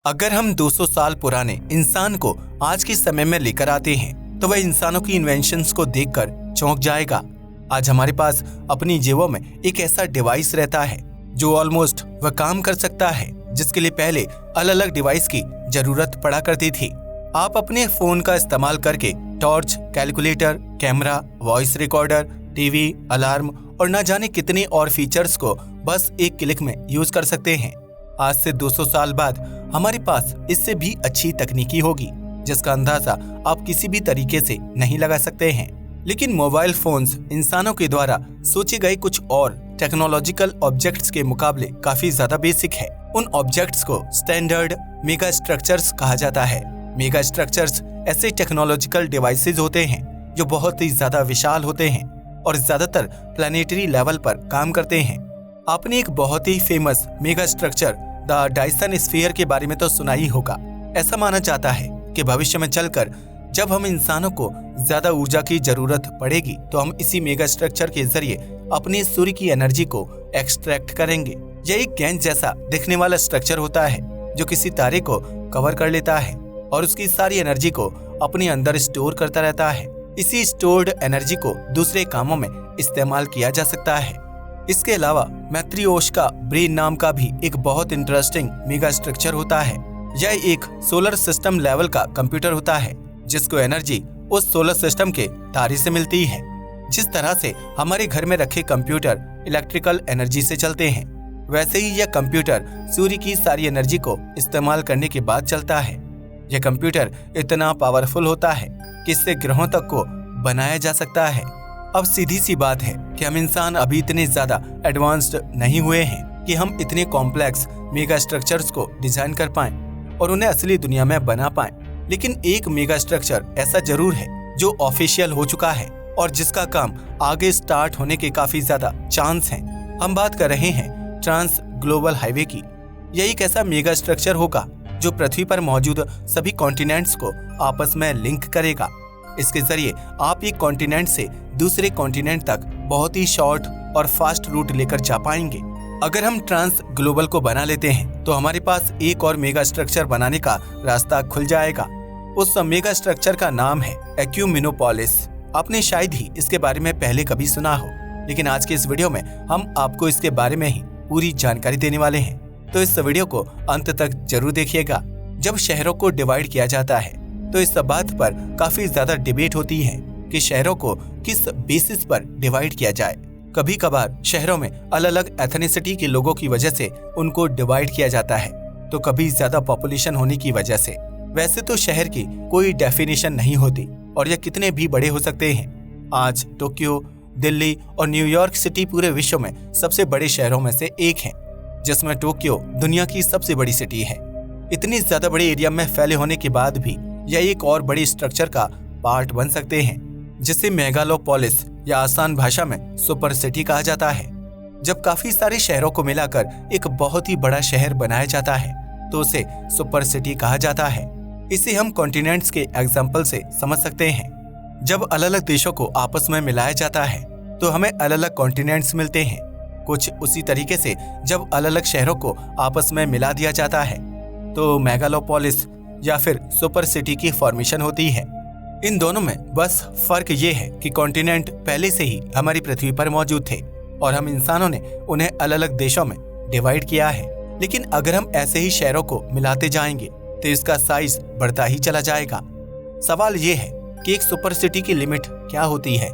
अगर हम 200 साल पुराने इंसान को आज के समय में लेकर आते हैं तो वह इंसानों की इन्वेंशंस को देखकर चौंक जाएगा। आज हमारे पास अपनी जेबों में एक ऐसा डिवाइस रहता है जो ऑलमोस्ट वह काम कर सकता है जिसके लिए पहले अलग अलग डिवाइस की जरूरत पड़ा करती थी। आप अपने फोन का इस्तेमाल करके torch, calculator, camera, voice recorder, TV, alarm और न जाने कितने और फीचर्स को बस एक क्लिक में यूज कर सकते हैं। आज से 200 साल बाद हमारे पास इससे भी अच्छी तकनीकी होगी जिसका अंदाजा आप किसी भी तरीके से नहीं लगा सकते हैं। लेकिन मोबाइल फोन्स इंसानों के द्वारा सोचे गए कुछ और टेक्नोलॉजिकल ऑब्जेक्ट्स के मुकाबले काफी ज्यादा बेसिक है। उन ऑब्जेक्ट्स को स्टैंडर्ड मेगा स्ट्रक्चर्स कहा जाता है। मेगा स्ट्रक्चर्स ऐसे टेक्नोलॉजिकल डिवाइसेज होते हैं जो बहुत ही ज्यादा विशाल होते हैं और ज्यादातर प्लैनेटरी लेवल पर काम करते हैं। आपने एक बहुत ही famous mega structure the Dyson sphere के बारे में तो सुना ही होगा। ऐसा माना जाता है कि भविष्य में चलकर जब हम इंसानों को ज्यादा ऊर्जा की जरूरत पड़ेगी तो हम इसी मेगा स्ट्रक्चर के जरिए अपने सूर्य की एनर्जी को एक्सट्रैक्ट करेंगे। यह एक गेंद जैसा दिखने वाला स्ट्रक्चर होता है जो किसी तारे को कवर कर लेता है और उसकी सारी एनर्जी को अपने अंदर स्टोर करता रहता है। इसी स्टोर्ड एनर्जी को दूसरे कामों में इस्तेमाल किया जा सकता है। इसके अलावा मैत्रियोशका ब्रेन नाम का भी एक बहुत इंटरेस्टिंग मेगा स्ट्रक्चर होता है। यह एक सोलर सिस्टम लेवल का कंप्यूटर होता है जिसको एनर्जी उस सोलर सिस्टम के तारे से मिलती है। जिस तरह से हमारे घर में रखे कंप्यूटर इलेक्ट्रिकल एनर्जी से चलते हैं, वैसे ही यह कंप्यूटर सूर्य की सारी एनर्जी को इस्तेमाल करने के बाद चलता है। यह कंप्यूटर इतना पावरफुल होता है कि इससे ग्रहों तक को बनाया जा सकता है। अब सीधी सी बात है कि हम इंसान अभी इतने ज्यादा एडवांस्ड नहीं हुए हैं कि हम इतने कॉम्प्लेक्स मेगा स्ट्रक्चर्स को डिजाइन कर पाएं और उन्हें असली दुनिया में बना पाएं। लेकिन एक मेगा स्ट्रक्चर ऐसा जरूर है जो ऑफिशियल हो चुका है और जिसका काम आगे स्टार्ट होने के काफी ज्यादा चांस हैं। हम बात कर रहे हैं ट्रांस ग्लोबल हाईवे की। यह एक ऐसा मेगा स्ट्रक्चर होगा जो पृथ्वी पर मौजूद सभी कॉन्टिनेंट्स को आपस में लिंक करेगा। इसके जरिए आप एक कॉन्टिनेंट से दूसरे कॉन्टिनेंट तक बहुत ही शॉर्ट और फास्ट रूट लेकर जा पाएंगे। अगर हम ट्रांस ग्लोबल को बना लेते हैं तो हमारे पास एक और मेगा स्ट्रक्चर बनाने का रास्ता खुल जाएगा। उस मेगा स्ट्रक्चर का नाम है एक्यूमिनोपोलिस। आपने शायद ही इसके बारे में पहले कभी सुना हो, लेकिन आज के इस वीडियो में हम आपको इसके बारे में ही पूरी जानकारी देने वाले हैं, तो इस वीडियो को अंत तक जरूर देखिएगा। जब शहरों को डिवाइड किया जाता है तो इस बात पर काफी ज्यादा डिबेट होती है कि शहरों को किस बेसिस पर डिवाइड किया जाए। कभी कभार शहरों में अलग अलग एथनिसिटी के लोगों की वजह से उनको डिवाइड किया जाता है, तो कभी ज्यादा पॉपुलेशन होने की वजह से। वैसे तो शहर की कोई डेफिनेशन नहीं होती और यह कितने भी बड़े हो सकते हैं। आज टोक्यो, दिल्ली और न्यूयॉर्क सिटी पूरे विश्व में सबसे बड़े शहरों में से एक है, जिसमें टोक्यो दुनिया की सबसे बड़ी सिटी है। इतनी ज्यादा बड़े एरिया में फैले होने के बाद भी यह एक और बड़ी स्ट्रक्चर का पार्ट बन सकते हैं, जिसे मेगालोपोलिस या आसान भाषा में सुपर सिटी कहा जाता है। जब काफी सारे शहरों को मिलाकर एक बहुत ही बड़ा शहर बनाया जाता है तो उसे सुपर सिटी कहा जाता है। इसे हम कॉन्टिनेंट्स के एग्जाम्पल से समझ सकते हैं। जब अलग अलग देशों को आपस में मिलाया जाता है तो हमें अलग अलग कॉन्टिनेंट्स मिलते हैं। कुछ उसी तरीके से जब अलग अलग शहरों को आपस में मिला दिया जाता है तो मेगालोपोलिस या फिर सुपर सिटी की फॉर्मेशन होती है। इन दोनों में बस फर्क ये है कि कॉन्टिनेंट पहले से ही हमारी पृथ्वी पर मौजूद थे और हम इंसानों ने उन्हें अलग अलग देशों में डिवाइड किया है। लेकिन अगर हम ऐसे ही शहरों को मिलाते जाएंगे तो इसका साइज बढ़ता ही चला जाएगा। सवाल ये है कि एक सुपर सिटी की लिमिट क्या होती है,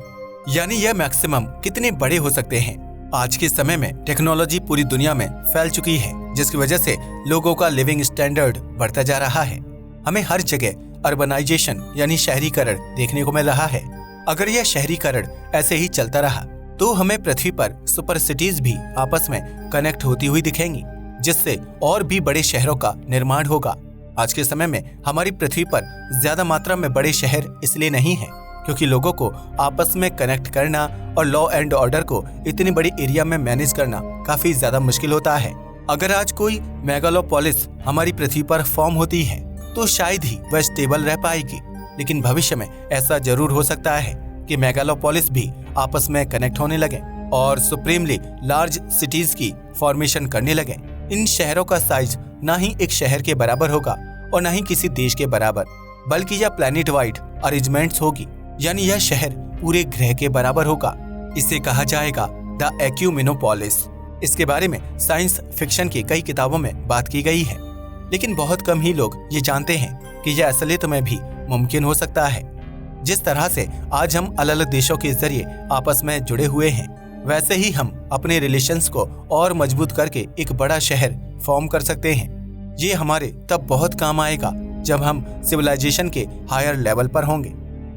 यानी यह मैक्सिमम कितने बड़े हो सकते हैं। आज के समय में टेक्नोलॉजी पूरी दुनिया में फैल चुकी है, जिसकी वजह से लोगों का लिविंग स्टैंडर्ड बढ़ता जा रहा है। हमें हर जगह अर्बनाइजेशन यानी शहरीकरण देखने को मिल रहा है। अगर यह शहरीकरण ऐसे ही चलता रहा तो हमें पृथ्वी पर सुपर सिटीज भी आपस में कनेक्ट होती हुई दिखेंगी, जिससे और भी बड़े शहरों का निर्माण होगा। आज के समय में हमारी पृथ्वी पर ज्यादा मात्रा में बड़े शहर इसलिए नहीं है क्योंकि लोगों को आपस में कनेक्ट करना और लॉ एंड ऑर्डर को इतनी बड़ी एरिया में मैनेज करना काफी ज्यादा मुश्किल होता है। अगर आज कोई मेगालोपोलिस हमारी पृथ्वी पर फॉर्म होती है तो शायद ही वह स्टेबल रह पाएगी, लेकिन भविष्य में ऐसा जरूर हो सकता है कि मेगालोपोलिस भी आपस में कनेक्ट होने लगे और सुप्रीमली लार्ज सिटीज की फॉर्मेशन करने लगे। इन शहरों का साइज ना ही एक शहर के बराबर होगा और ना ही किसी देश के बराबर, बल्कि यह प्लैनेट वाइड अरेंजमेंट्स होगी, यानी यह शहर पूरे ग्रह के बराबर होगा। इसे कहा जाएगा द एक्यूमिनोपोलिस। इसके बारे में साइंस फिक्शन की कई किताबों में बात की गई है, लेकिन बहुत कम ही लोग ये जानते हैं कि यह असलियत में भी मुमकिन हो सकता है। जिस तरह से आज हम अलग अलग देशों के जरिए आपस में जुड़े हुए हैं, वैसे ही हम अपने रिलेशंस को और मजबूत करके एक बड़ा शहर फॉर्म कर सकते हैं। ये हमारे तब बहुत काम आएगा जब हम सिविलाइजेशन के हायर लेवल पर होंगे।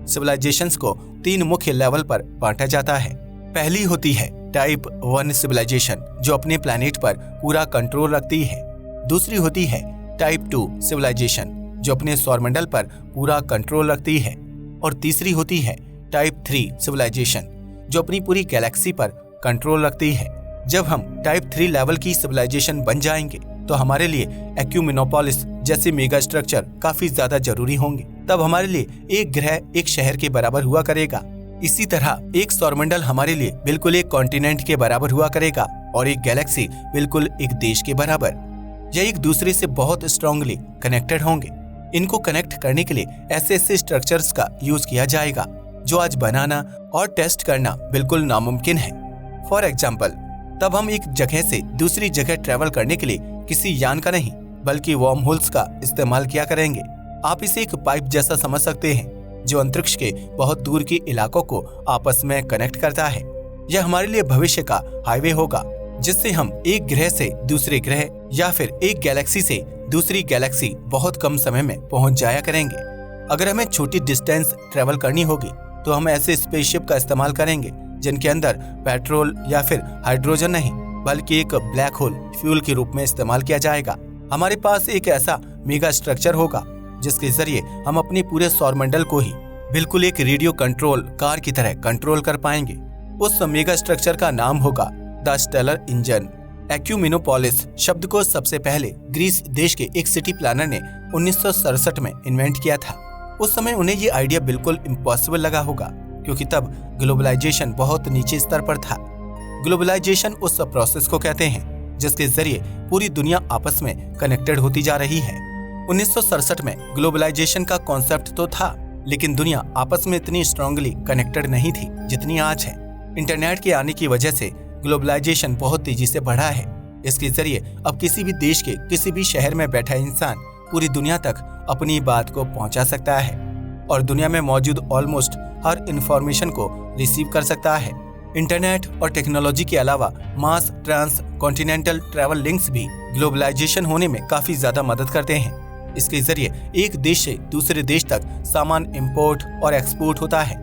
सिविलाइजेशंस को 3 मुख्य लेवल पर बांटा जाता है। पहली होती है टाइप 1 सिविलाइजेशन, जो अपने प्लैनेट पर पूरा कंट्रोल रखती है। दूसरी होती है टाइप 2 सिविलाइजेशन, जो अपने सौरमंडल पर पूरा कंट्रोल रखती है। और तीसरी होती है टाइप 3 सिविलाइजेशन, जो अपनी पूरी गैलेक्सी पर कंट्रोल रखती है। जब हम टाइप 3 लेवल की सिविलाइजेशन बन जाएंगे तो हमारे लिए एक्यूमिनोपोलिस जैसे मेगा स्ट्रक्चर काफी ज्यादा जरूरी होंगे। तब हमारे लिए एक ग्रह एक शहर के बराबर हुआ करेगा। इसी तरह एक सौरमंडल हमारे लिए बिल्कुल एक कॉन्टिनेंट के बराबर हुआ करेगा और एक गैलेक्सी बिल्कुल एक देश के बराबर। यह एक दूसरे से बहुत स्ट्रांगली कनेक्टेड होंगे। इनको कनेक्ट करने के लिए ऐसे ऐसे स्ट्रक्चर्स का यूज किया जाएगा जो आज बनाना और टेस्ट करना बिल्कुल नामुमकिन है। फॉर एग्जाम्पल, तब हम एक जगह से दूसरी जगह ट्रेवल करने के लिए किसी यान का नहीं बल्कि वर्म होल्स का इस्तेमाल किया करेंगे। आप इसे एक पाइप जैसा समझ सकते हैं जो अंतरिक्ष के बहुत दूर के इलाकों को आपस में कनेक्ट करता है। यह हमारे लिए भविष्य का हाईवे होगा, जिससे हम एक ग्रह से दूसरे ग्रह या फिर एक गैलेक्सी से दूसरी गैलेक्सी बहुत कम समय में पहुंच जाया करेंगे। अगर हमें छोटी डिस्टेंस ट्रेवल करनी होगी तो हम ऐसे स्पेसशिप का इस्तेमाल करेंगे जिनके अंदर पेट्रोल या फिर हाइड्रोजन नहीं बल्कि एक ब्लैक होल फ्यूल के रूप में इस्तेमाल किया जाएगा। हमारे पास एक ऐसा मेगा स्ट्रक्चर होगा जिसके जरिए हम अपने पूरे सौरमंडल को ही बिल्कुल एक रेडियो कंट्रोल कार की तरह कंट्रोल कर पाएंगे। उस मेगा स्ट्रक्चर का नाम होगा द स्टेलर इंजन। एक्यूमिनोपोलिस शब्द को सबसे पहले ग्रीस देश के एक सिटी प्लानर ने 1967 में इन्वेंट किया था। उस समय उन्हें ये आइडिया बिल्कुल इम्पॉसिबल लगा होगा, क्योंकि तब ग्लोबलाइजेशन बहुत नीचे स्तर पर था। ग्लोबलाइजेशन उस प्रोसेस को कहते हैं जिसके जरिए पूरी दुनिया आपस में कनेक्टेड होती जा रही है। 1967 में ग्लोबलाइजेशन का कॉन्सेप्ट तो था, लेकिन दुनिया आपस में इतनी स्ट्रांगली कनेक्टेड नहीं थी जितनी आज है। इंटरनेट के आने की वजह से ग्लोबलाइजेशन बहुत तेजी से बढ़ा है। इसके जरिए अब किसी भी देश के किसी भी शहर में बैठा इंसान पूरी दुनिया तक अपनी बात को पहुंचा सकता है और दुनिया में मौजूद ऑलमोस्ट हर इंफॉर्मेशन को रिसीव कर सकता है। इंटरनेट और टेक्नोलॉजी के अलावा मास ट्रांस कॉन्टिनेंटल ट्रैवल लिंक्स भी ग्लोबलाइजेशन होने में काफी ज्यादा मदद करते हैं। इसके जरिए एक देश से दूसरे देश तक सामान इंपोर्ट और एक्सपोर्ट होता है।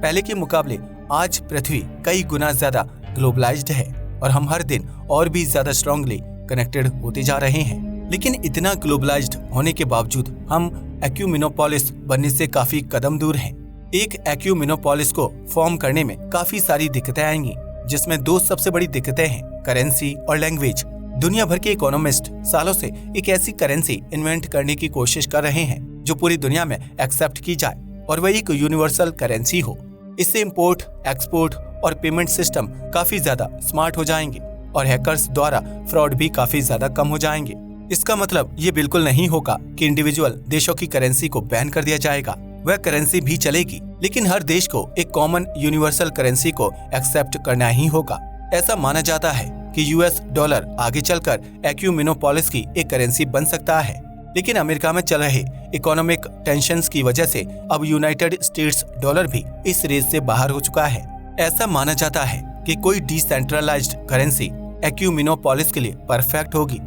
पहले के मुकाबले आज पृथ्वी कई गुना ज्यादा ग्लोबलाइज्ड है और हम हर दिन और भी ज्यादा स्ट्रांगली कनेक्टेड होते जा रहे हैं। लेकिन इतना ग्लोबलाइज्ड होने के बावजूद हम एक्यूमिनोपोलिस बनने से काफी कदम दूर हैं। एक एक्यूमिनोपोलिस को फॉर्म करने में काफी सारी दिक्कतें आएंगी, जिसमें 2 सबसे बड़ी दिक्कतें हैं, करेंसी और लैंग्वेज। दुनिया भर के इकोनॉमिस्ट सालों से एक ऐसी करेंसी इन्वेंट करने की कोशिश कर रहे हैं जो पूरी दुनिया में एक्सेप्ट की जाए और वह एक यूनिवर्सल करेंसी हो। इससे इंपोर्ट, एक्सपोर्ट और पेमेंट सिस्टम काफी ज्यादा स्मार्ट हो जाएंगे और हैकर्स द्वारा फ्रॉड भी काफी ज्यादा कम हो जाएंगे। इसका मतलब ये बिल्कुल नहीं होगा कि इंडिविजुअल देशों की करेंसी को बैन कर दिया जाएगा। वह करेंसी भी चलेगी, लेकिन हर देश को एक कॉमन यूनिवर्सल करेंसी को एक्सेप्ट करना ही होगा। ऐसा माना जाता है कि यूएस डॉलर आगे चलकर एक्यूमिनोपोलिस की एक करेंसी बन सकता है, लेकिन अमेरिका में चल रहे इकोनॉमिक टेंशंस की वजह से अब यूनाइटेड स्टेट्स डॉलर भी इस रेस से बाहर हो चुका है। ऐसा माना जाता है कि कोई डिसेंट्रलाइज्ड करेंसी एक्यूमिनोपोलिस के लिए परफेक्ट होगी।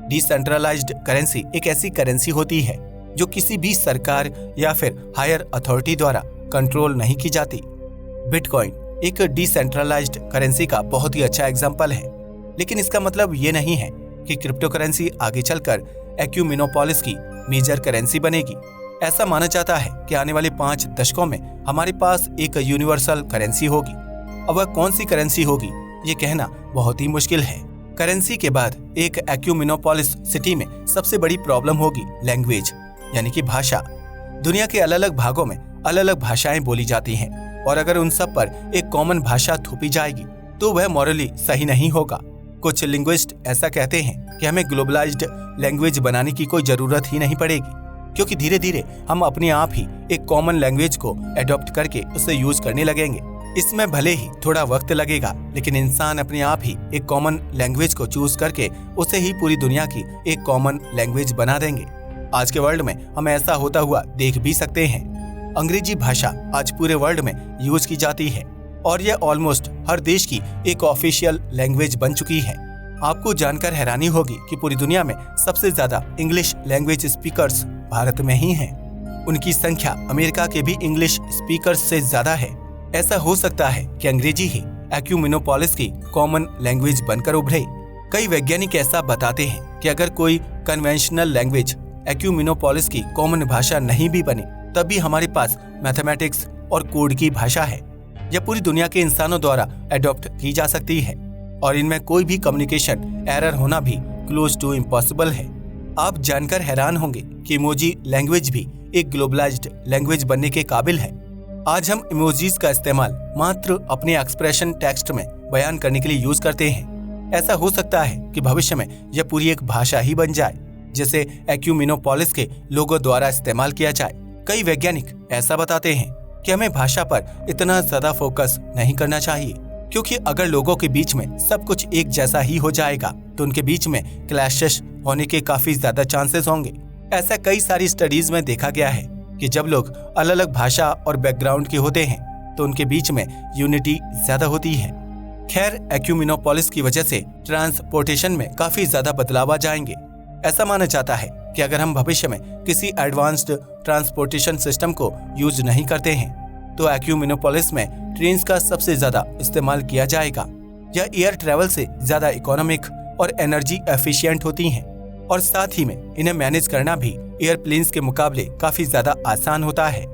डिसेंट्रलाइज्ड करेंसी एक ऐसी करेंसी होती है जो किसी भी सरकार या फिर हायर अथॉरिटी द्वारा कंट्रोल नहीं की जाती। बिटकॉइन एक डिसेंट्रलाइज्ड करेंसी का बहुत ही अच्छा एग्जांपल है, लेकिन इसका मतलब ये नहीं है कि क्रिप्टो करेंसी आगे चलकर एक्यूमिनोपोलिस की मेजर करेंसी बनेगी। ऐसा माना जाता है कि आने वाले 5 दशकों में हमारे पास एक यूनिवर्सल करेंसी होगी। अब वह कौन सी करेंसी होगी ये कहना बहुत ही मुश्किल है। करेंसी के बाद एक एक्यूमिनोपोलिस सिटी में सबसे बड़ी प्रॉब्लम होगी लैंग्वेज, यानी कि भाषा। दुनिया के अलग अलग भागों में अलग अलग भाषाएं बोली जाती हैं और अगर उन सब पर एक कॉमन भाषा थोपी जाएगी तो वह मॉरली सही नहीं होगा। कुछ लिंग्विस्ट ऐसा कहते हैं कि हमें ग्लोबलाइज्ड लैंग्वेज बनाने की कोई जरूरत ही नहीं पड़ेगी, क्योंकि धीरे धीरे हम अपने आप ही एक कॉमन लैंग्वेज को एडॉप्ट करके उसे यूज करने लगेंगे। इसमें भले ही थोड़ा वक्त लगेगा, लेकिन इंसान अपने आप ही एक कॉमन लैंग्वेज को चूज करके उसे ही पूरी दुनिया की एक कॉमन लैंग्वेज बना देंगे। आज के वर्ल्ड में हम ऐसा होता हुआ देख भी सकते हैं। अंग्रेजी भाषा आज पूरे वर्ल्ड में यूज की जाती है और यह ऑलमोस्ट हर देश की एक ऑफिशियल लैंग्वेज बन चुकी है। आपको जानकर हैरानी होगी कि पूरी दुनिया में सबसे ज्यादा इंग्लिश लैंग्वेज स्पीकर्स भारत में ही हैं। उनकी संख्या अमेरिका के भी इंग्लिश स्पीकर्स से ज्यादा है। ऐसा हो सकता है कि अंग्रेजी ही एक्यूमिनोपोलिस की कॉमन लैंग्वेज बनकर उभरे। कई वैज्ञानिक ऐसा बताते हैं कि अगर कोई कन्वेंशनल लैंग्वेज एक्यूमिनोपोलिस की कॉमन भाषा नहीं भी बने, तब भी हमारे पास मैथमेटिक्स और कोड की भाषा है। यह पूरी दुनिया के इंसानों द्वारा अडॉप्ट की जा सकती है और इनमें कोई भी कम्युनिकेशन एरर होना भी क्लोज टू इम्पॉसिबल है। आप जानकर हैरान होंगे कि इमोजी लैंग्वेज भी एक ग्लोबलाइज्ड लैंग्वेज बनने के काबिल है। आज हम इमोजीज का इस्तेमाल मात्र अपने एक्सप्रेशन टेक्स्ट में बयान करने के लिए यूज करते हैं। ऐसा हो सकता है कि भविष्य में यह पूरी एक भाषा ही बन जाए, जिसे एक्यूमिनोपोलिस के लोगों द्वारा इस्तेमाल किया जाए। कई वैज्ञानिक ऐसा बताते हैं कि हमें भाषा पर इतना ज्यादा फोकस नहीं करना चाहिए, क्योंकि अगर लोगों के बीच में सब कुछ एक जैसा ही हो जाएगा तो उनके बीच में क्लैशेस होने के काफी ज्यादा चांसेस होंगे। ऐसा कई सारी स्टडीज में देखा गया है कि जब लोग अलग अलग भाषा और बैकग्राउंड के होते हैं तो उनके बीच में यूनिटी ज्यादा होती है। खैर, एक्यूमिनोपोलिस की वजह से ट्रांसपोर्टेशन में काफी ज्यादा बदलाव आ जाएंगे। ऐसा माना जाता है कि अगर हम भविष्य में किसी एडवांस्ड ट्रांसपोर्टेशन सिस्टम को यूज नहीं करते हैं तो एक्यूमिनोपोलिस में ट्रेन्स का सबसे ज्यादा इस्तेमाल किया जाएगा। यह एयर ट्रैवल से ज्यादा इकोनॉमिक और एनर्जी एफिशिएंट होती हैं और साथ ही में इन्हें मैनेज करना भी एयरप्लेन्स के मुकाबले काफी ज्यादा आसान होता है।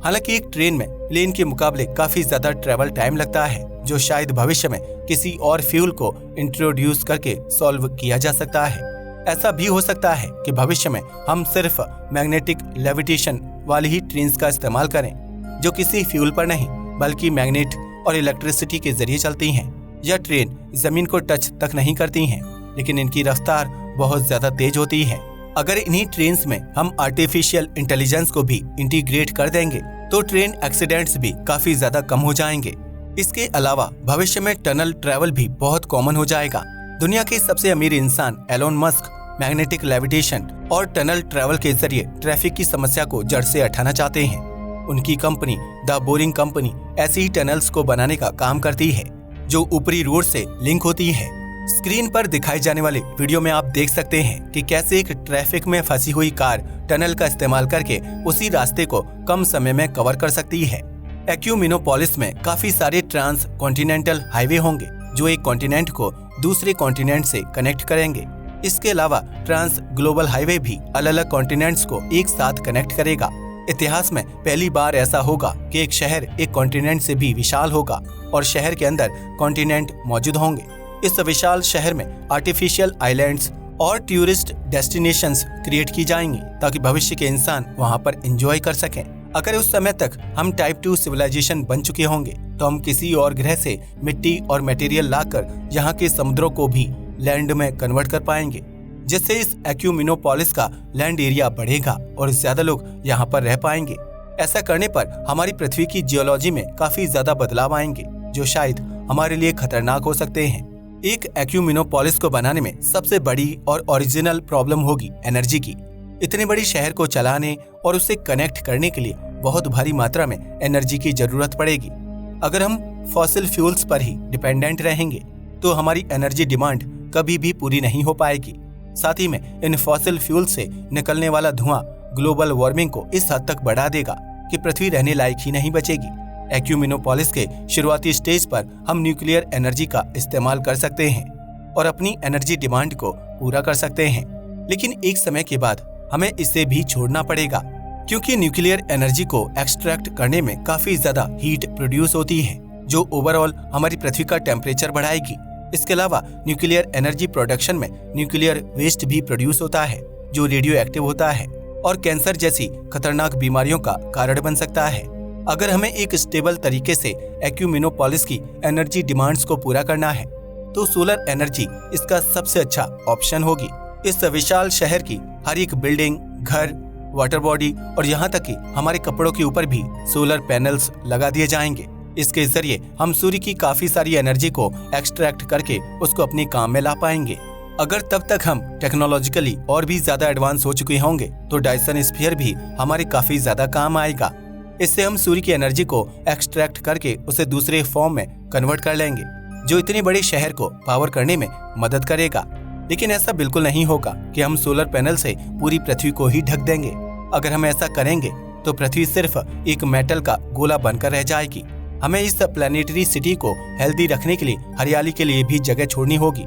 हालांकि एक ट्रेन में प्लेन के मुकाबले काफी ज्यादा ट्रैवल टाइम लगता है, जो शायद भविष्य में किसी और फ्यूल को इंट्रोड्यूस करके सॉल्व किया जा सकता है। ऐसा भी हो सकता है कि भविष्य में हम सिर्फ मैग्नेटिक लेविटेशन वाली ही ट्रेन्स का इस्तेमाल करें, जो किसी फ्यूल पर नहीं बल्कि मैग्नेट और इलेक्ट्रिसिटी के जरिए चलती हैं। यह ट्रेन जमीन को टच तक नहीं करती हैं, लेकिन इनकी रफ्तार बहुत ज्यादा तेज होती है। अगर इन्हीं ट्रेन्स में हम आर्टिफिशियल इंटेलिजेंस को भी इंटीग्रेट कर देंगे तो ट्रेन एक्सीडेंट्स भी काफी ज्यादा कम हो जाएंगे। इसके अलावा भविष्य में टनल ट्रैवल भी बहुत कॉमन हो जाएगा। दुनिया के सबसे अमीर इंसान एलोन मस्क मैग्नेटिक लेविटेशन और टनल ट्रैवल के जरिए ट्रैफिक की समस्या को जड़ से हटाना चाहते हैं। उनकी कंपनी द बोरिंग कंपनी ऐसी ही टनल्स को बनाने का काम करती है, जो ऊपरी रोड से लिंक होती है। स्क्रीन पर दिखाई जाने वाले वीडियो में आप देख सकते हैं कि कैसे एक ट्रैफिक में फंसी हुई कार टनल का इस्तेमाल करके उसी रास्ते को कम समय में कवर कर सकती है। एक्यूमिनोपोलिस में काफी सारे ट्रांस कॉन्टिनेंटल हाईवे होंगे, जो एक कॉन्टिनेंट को दूसरे कॉन्टिनेंट से कनेक्ट करेंगे। इसके अलावा ट्रांस ग्लोबल हाईवे भी अलग अलग कॉन्टिनेंट्स को एक साथ कनेक्ट करेगा। इतिहास में पहली बार ऐसा होगा कि एक शहर एक कॉन्टिनेंट से भी विशाल होगा और शहर के अंदर कॉन्टिनेंट मौजूद होंगे। इस विशाल शहर में आर्टिफिशियल आइलैंड्स और टूरिस्ट डेस्टिनेशंस क्रिएट की जाएंगी, ताकि भविष्य के इंसान वहां पर एंजॉय कर सकें। अगर उस समय तक हम टाइप 2 सिविलाइजेशन बन चुके होंगे तो हम किसी और ग्रह से मिट्टी और मटेरियल लाकर यहाँ के समुद्रों को भी लैंड में कन्वर्ट कर पाएंगे, जिससे इस एक्यूमिनोपोलिस का लैंड एरिया बढ़ेगा और ज्यादा लोग यहाँ पर रह पाएंगे। ऐसा करने पर हमारी पृथ्वी की जियोलॉजी में काफी ज्यादा बदलाव आएंगे, जो शायद हमारे लिए खतरनाक हो सकते हैं। एक एक्यूमिनोपोलिस को बनाने में सबसे बड़ी और ओरिजिनल प्रॉब्लम होगी एनर्जी की। इतने बड़े शहर को चलाने और उसे कनेक्ट करने के लिए बहुत भारी मात्रा में एनर्जी की जरूरत पड़ेगी। अगर हम फॉसिल फ्यूल्स पर ही डिपेंडेंट रहेंगे तो हमारी एनर्जी डिमांड कभी भी पूरी नहीं हो पाएगी। साथ ही में इन फॉसिल फ्यूल से निकलने वाला धुआं ग्लोबल वार्मिंग को इस हद तक बढ़ा देगा कि पृथ्वी रहने लायक ही नहीं बचेगी। एक्यूमिनोपोलिस के शुरुआती स्टेज पर हम न्यूक्लियर एनर्जी का इस्तेमाल कर सकते हैं और अपनी एनर्जी डिमांड को पूरा कर सकते हैं, लेकिन एक समय के बाद हमें इसे भी छोड़ना पड़ेगा, क्योंकि न्यूक्लियर एनर्जी को एक्सट्रैक्ट करने में काफी ज्यादा हीट प्रोड्यूस होती है, जो ओवरऑल हमारी पृथ्वी का टेम्परेचर बढ़ाएगी। इसके अलावा न्यूक्लियर एनर्जी प्रोडक्शन में न्यूक्लियर वेस्ट भी प्रोड्यूस होता है, जो रेडियो एक्टिव होता है और कैंसर जैसी खतरनाक बीमारियों का कारण बन सकता है। अगर हमें एक स्टेबल तरीके से एक्यूमिनोपोलिस की एनर्जी डिमांड्स को पूरा करना है तो सोलर एनर्जी इसका सबसे अच्छा ऑप्शन होगी। इस विशाल शहर की हर एक बिल्डिंग, घर, वाटर बॉडी और यहाँ तक कि हमारे कपड़ों के ऊपर भी सोलर पैनल्स लगा दिए जाएंगे। इसके जरिए हम सूर्य की काफी सारी एनर्जी को एक्सट्रैक्ट करके उसको अपने काम में ला पाएंगे। अगर तब तक हम टेक्नोलॉजिकली और भी ज्यादा एडवांस हो चुके होंगे तो डायसन स्फीयर भी हमारे काफी ज्यादा काम आएगा। इससे हम सूर्य की एनर्जी को एक्सट्रैक्ट करके उसे दूसरे फॉर्म में कन्वर्ट कर लेंगे, जो इतने बड़े शहर को पावर करने में मदद करेगा। लेकिन ऐसा बिल्कुल नहीं होगा कि हम सोलर पैनल से पूरी पृथ्वी को ही ढक देंगे। अगर हम ऐसा करेंगे तो पृथ्वी सिर्फ एक मेटल का गोला बनकर रह जाएगी। हमें इस प्लैनेटरी सिटी को हेल्दी रखने के लिए हरियाली के लिए भी जगह छोड़नी होगी।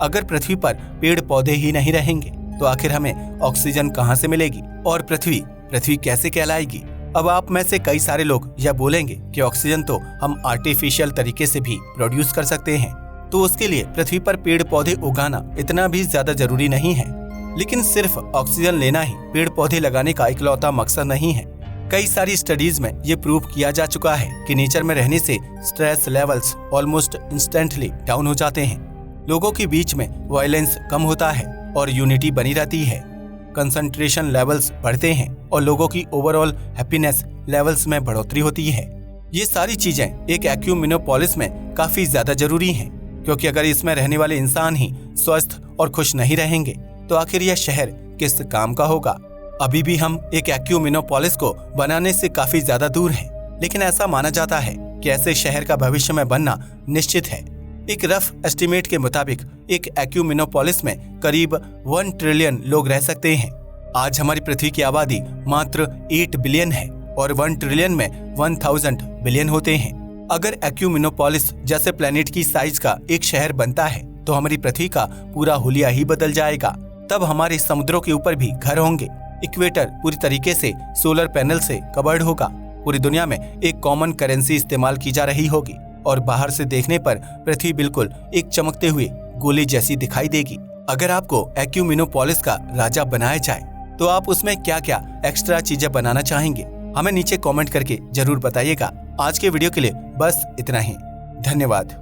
अगर पृथ्वी पर पेड़ पौधे ही नहीं रहेंगे तो आखिर हमें ऑक्सीजन कहाँ से मिलेगी और पृथ्वी कैसे कहलाएगी। अब आप में से कई सारे लोग यह बोलेंगे कि ऑक्सीजन तो हम आर्टिफिशियल तरीके से भी प्रोड्यूस कर सकते हैं, तो उसके लिए पृथ्वी पर पेड़ पौधे उगाना इतना भी ज्यादा जरूरी नहीं है। लेकिन सिर्फ ऑक्सीजन लेना ही पेड़ पौधे लगाने का इकलौता मकसद नहीं है। कई सारी स्टडीज में ये प्रूव किया जा चुका है कि नेचर में रहने से stress levels almost instantly down हो जाते हैं, लोगों के बीच में वायलेंस कम होता है और यूनिटी बनी रहती है, कंसंट्रेशन लेवल्स बढ़ते हैं और लोगों की ओवरऑल हैप्पीनेस लेवल्स में बढ़ोतरी होती है। ये सारी चीजें एक एक्यूमिनोपोलिस में काफी ज्यादा जरूरी हैं, क्योंकि अगर इसमें रहने वाले इंसान ही स्वस्थ और खुश नहीं रहेंगे तो आखिर यह शहर किस काम का होगा। अभी भी हम एक एक्यूमिनोपोलिस को बनाने से काफी ज्यादा दूर हैं, लेकिन ऐसा माना जाता है कि ऐसे शहर का भविष्य में बनना निश्चित है। एक रफ एस्टिमेट के मुताबिक एक एक्यूमिनोपोलिस में करीब 1 ट्रिलियन लोग रह सकते हैं। आज हमारी पृथ्वी की आबादी मात्र 8 बिलियन है और 1 ट्रिलियन में 1000 बिलियन होते हैं। अगर एक्यूमिनोपोलिस जैसे प्लेनेट की साइज का एक शहर बनता है तो हमारी पृथ्वी का पूरा हुलिया ही बदल जाएगा। तब हमारे समुद्रों के ऊपर भी घर होंगे, इक्वेटर पूरी तरीके से सोलर पैनल से कवर्ड होगा, पूरी दुनिया में एक कॉमन करेंसी इस्तेमाल की जा रही होगी और बाहर से देखने पर पृथ्वी बिल्कुल एक चमकते हुए गोले जैसी दिखाई देगी। अगर आपको एक्यूमिनोपोलिस का राजा बनाया जाए तो आप उसमें क्या क्या एक्स्ट्रा चीजें बनाना चाहेंगे, हमें नीचे कमेंट करके जरूर बताइएगा। आज के वीडियो के लिए बस इतना ही। धन्यवाद।